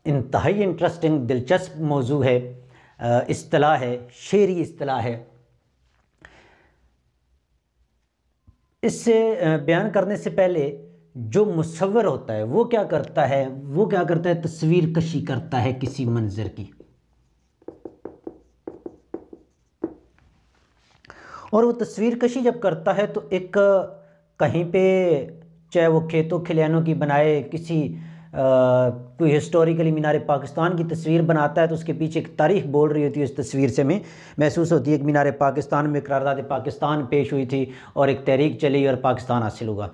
انتہائی انٹرسٹنگ دلچسپ موضوع ہے، اصطلاح ہے، شعری اصطلاح ہے۔ اس سے بیان کرنے سے پہلے جو مصور ہوتا ہے وہ کیا کرتا ہے، تصویر کشی کرتا ہے کسی منظر کی، اور وہ تصویر کشی جب کرتا ہے تو ایک کہیں پہ چاہے وہ کھیتوں کھلیانوں کی بنائے، کسی کوئی ہسٹوریکلی مینار پاکستان کی تصویر بناتا ہے تو اس کے پیچھے ایک تاریخ بول رہی ہوتی ہے، اس تصویر سے میں محسوس ہوتی ہے کہ مینار پاکستان میں قرارداد پاکستان پیش ہوئی تھی اور ایک تحریک چلی اور پاکستان حاصل ہوا۔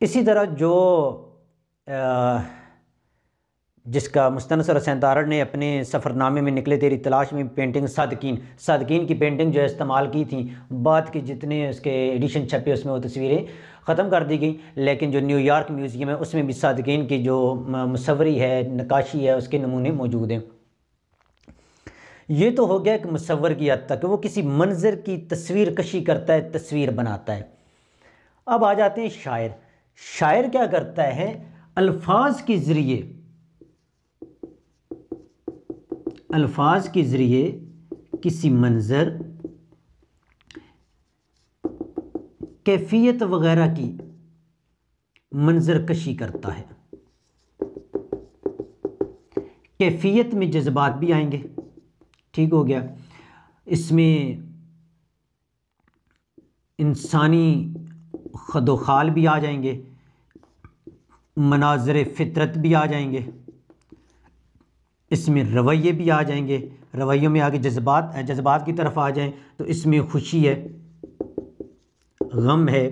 اسی طرح جو جس کا مستنصر حسین دارڑ نے اپنے سفر نامے میں نکلے تیری تلاش میں پینٹنگ صادقین کی پینٹنگ جو ہے استعمال کی تھیں، بعد کے جتنے اس کے ایڈیشن چھپے اس میں وہ تصویریں ختم کر دی گئیں، لیکن جو نیو یارک میوزیم ہے اس میں بھی صادقین کی جو مصوری ہے، نقاشی ہے، اس کے نمونے موجود ہیں۔ یہ تو ہو گیا ایک مصور کی حد تک کہ وہ کسی منظر کی تصویر کشی کرتا ہے، تصویر بناتا ہے۔ اب آ جاتے ہیں شاعر کیا کرتا ہے، الفاظ کے ذریعے کسی منظر، کیفیت وغیرہ کی منظر کشی کرتا ہے۔ کیفیت میں جذبات بھی آئیں گے، ٹھیک ہو گیا، اس میں انسانی خد و خال بھی آ جائیں گے، مناظر فطرت بھی آ جائیں گے، اس میں رویے بھی آ جائیں گے، رویوں میں آگے جذبات کی طرف آ جائیں تو اس میں خوشی ہے، غم ہے،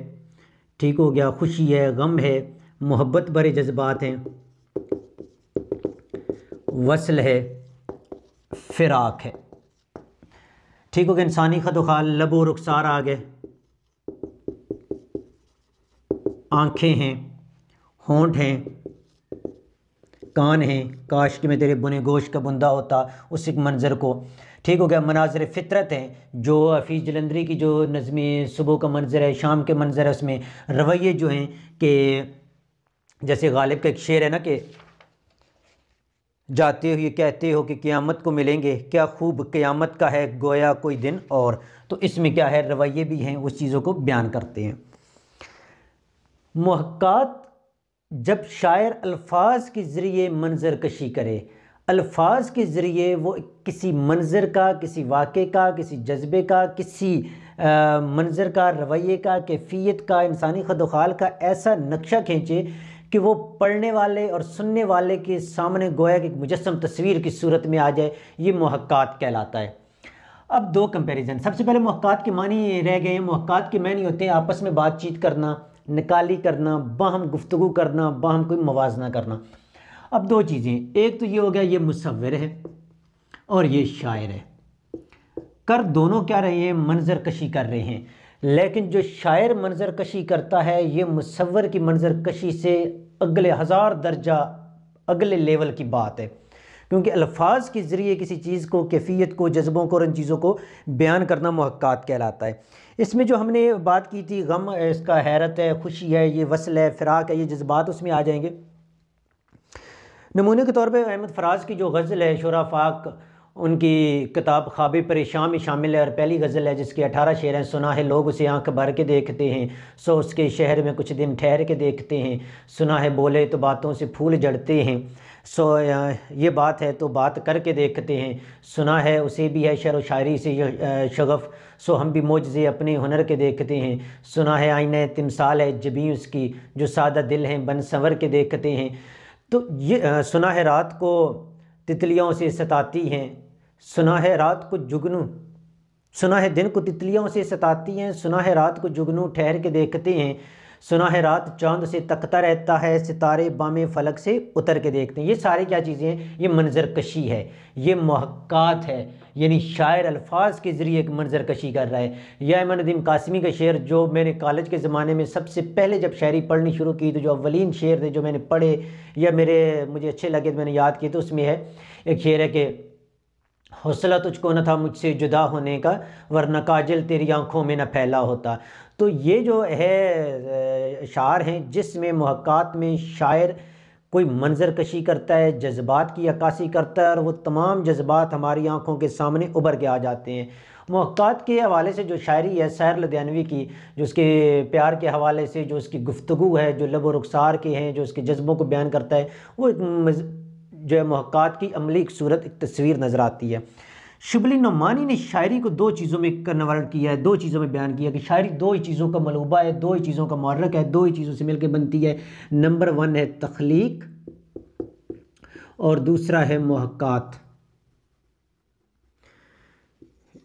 ٹھیک ہو گیا، خوشی ہے، غم ہے، محبت بھرے جذبات ہیں، وصل ہے، فراق ہے، ٹھیک ہو گیا، انسانی خد و خال، لب و رخسار آ گئے، آنکھیں ہیں، ہونٹ ہیں، کان ہیں، کاش کہ میں تیرے بنے گوشت کا بندہ ہوتا، اس ایک منظر کو، ٹھیک ہو گیا، مناظر فطرت ہیں، جو حفیظ جلندری کی جو نظم صبح کا منظر ہے، شام کے منظر ہے، اس میں رویے جو ہیں کہ جیسے غالب کا ایک شعر ہے نا کہ جاتے ہو یہ کہتے ہو کہ قیامت کو ملیں گے، کیا خوب قیامت کا ہے گویا کوئی دن اور، تو اس میں کیا ہے، رویے بھی ہیں، اس چیزوں کو بیان کرتے ہیں۔ محقات جب شاعر الفاظ کے ذریعے منظر کشی کرے، الفاظ کے ذریعے وہ کسی منظر کا، کسی واقعے کا، کسی جذبے کا، کسی منظر کا، رویے کا، کیفیت کا، انسانی خد و خال کا ایسا نقشہ کھینچے کہ وہ پڑھنے والے اور سننے والے کے سامنے گویا کہ ایک مجسم تصویر کی صورت میں آ جائے، یہ محقات کہلاتا ہے۔ اب دو کمپیریزن، سب سے پہلے محقات کے معنی رہ گئے ہیں۔ محقات کے معنی ہوتے ہیں آپس میں بات چیت کرنا، نکالی کرنا، باہم گفتگو کرنا، باہم کوئی موازنہ کرنا۔ اب دو چیزیں، ایک تو یہ ہو گیا یہ مصور ہے اور یہ شاعر ہے، کر دونوں کیا رہے ہیں، منظر کشی کر رہے ہیں، لیکن جو شاعر منظر کشی کرتا ہے یہ مصور کی منظر کشی سے اگلے 1000 درجہ اگلے لیول کی بات ہے، کیونکہ الفاظ کے ذریعے کسی چیز کو، کیفیت کو، جذبوں کو اور ان چیزوں کو بیان کرنا محقات کہلاتا ہے۔ اس میں جو ہم نے بات کی تھی، غم ہے، اس کا حیرت ہے، خوشی ہے، یہ وصل ہے، فراق ہے، یہ جذبات اس میں آ جائیں گے۔ نمونے کے طور پہ احمد فراز کی جو غزل ہے شعراء فاق، ان کی کتاب خواب پریشان میں شامل ہے، اور پہلی غزل ہے جس کے 18 شعر ہیں، سنا ہے لوگ اسے آنکھ بھر کے دیکھتے ہیں، سو اس کے شہر میں کچھ دن ٹھہر کے دیکھتے ہیں، سنا ہے بولے تو باتوں سے پھول جڑتے ہیں، سو یہ بات ہے تو بات کر کے دیکھتے ہیں، سنا ہے اسے بھی ہے شعر و شاعری سے شغف، سو ہم بھی معجزے اپنے ہنر کے دیکھتے ہیں، سنا ہے آئینہ تمثال ہے جبیں اس کی، جو سادہ دل ہیں بن سنور کے دیکھتے ہیں، تو یہ سنا ہے رات کو تتلیوں سے ستاتی ہیں، سنا ہے رات کو جگنو، سنا ہے دن کو تتلیوں سے ستاتی ہیں، سنا ہے رات کو جگنو ٹھہر کے دیکھتے ہیں، سنا ہے رات چاند سے تکتا رہتا ہے، ستارے بام فلک سے اتر کے دیکھتے ہیں۔ یہ ساری کیا چیزیں ہیں، یہ منظر کشی ہے، یہ محقات ہے، یعنی شاعر الفاظ کے ذریعے ایک منظر کشی کر رہا ہے۔ یا احمد ندیم قاسمی کا شعر جو میں نے کالج کے زمانے میں سب سے پہلے جب شاعری پڑھنی شروع کی تو جو اولین شعر تھے جو میں نے پڑھے یا مجھے اچھے لگے تو میں نے یاد کیے، تو اس میں ہے ایک شعر ہے کہ حوصلہ تجھ کو نہ تھا مجھ سے جدا ہونے کا، ورنہ کاجل تیری آنکھوں میں نہ پھیلا ہوتا۔ تو یہ جو ہے اشعار ہیں جس میں محقات میں شاعر کوئی منظر کشی کرتا ہے، جذبات کی عکاسی کرتا ہے، اور وہ تمام جذبات ہماری آنکھوں کے سامنے ابھر کے آ جاتے ہیں۔ محققات کے حوالے سے جو شاعری ہے سحر لدھیانوی کی، جو اس کے پیار کے حوالے سے جو اس کی گفتگو ہے، جو لب و رخسار کے ہیں، جو اس کے جذبوں کو بیان کرتا ہے، وہ جو ہے محققات کی عملی ایک صورت، ایک تصویر نظر آتی ہے۔ شبلی نعمانی نے شاعری کو دو چیزوں میں کنورٹ کیا ہے، دو چیزوں میں بیان کیا کہ شاعری دو ہی چیزوں کا ملوبہ ہے، دو ہی چیزوں کا محرک ہے، دو ہی چیزوں سے مل کے بنتی ہے۔ نمبر 1 ہے تخلیق اور دوسرا ہے محققات۔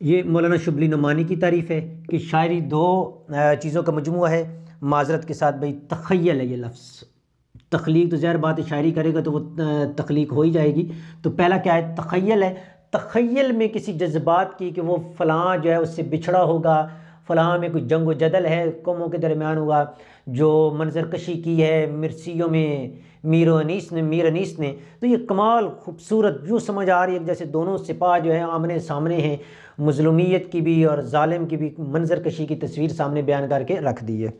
یہ مولانا شبلی نعمانی کی تعریف ہے کہ شاعری دو چیزوں کا مجموعہ ہے۔ معذرت کے ساتھ بھائی تخیل ہے یہ لفظ، تخلیق تو ظاہر بات ہے شاعری کرے گا تو وہ تخلیق ہو ہی جائے گی۔ تو پہلا کیا ہے؟ تخیل ہے۔ تخیل میں کسی جذبات کی کہ وہ فلاں جو ہے اس سے بچھڑا ہوگا، فلاں میں کوئی جنگ و جدل ہے قوموں کے درمیان ہوگا، جو منظر کشی کی ہے مرثیوں میں میر انیس نے، تو یہ کمال خوبصورت یوں سمجھ آ رہی ہے کہ جیسے دونوں سپاہ جو ہے آمنے سامنے ہیں، مظلومیت کی بھی اور ظالم کی بھی منظر کشی کی تصویر سامنے بیان کر کے رکھ دی ہے۔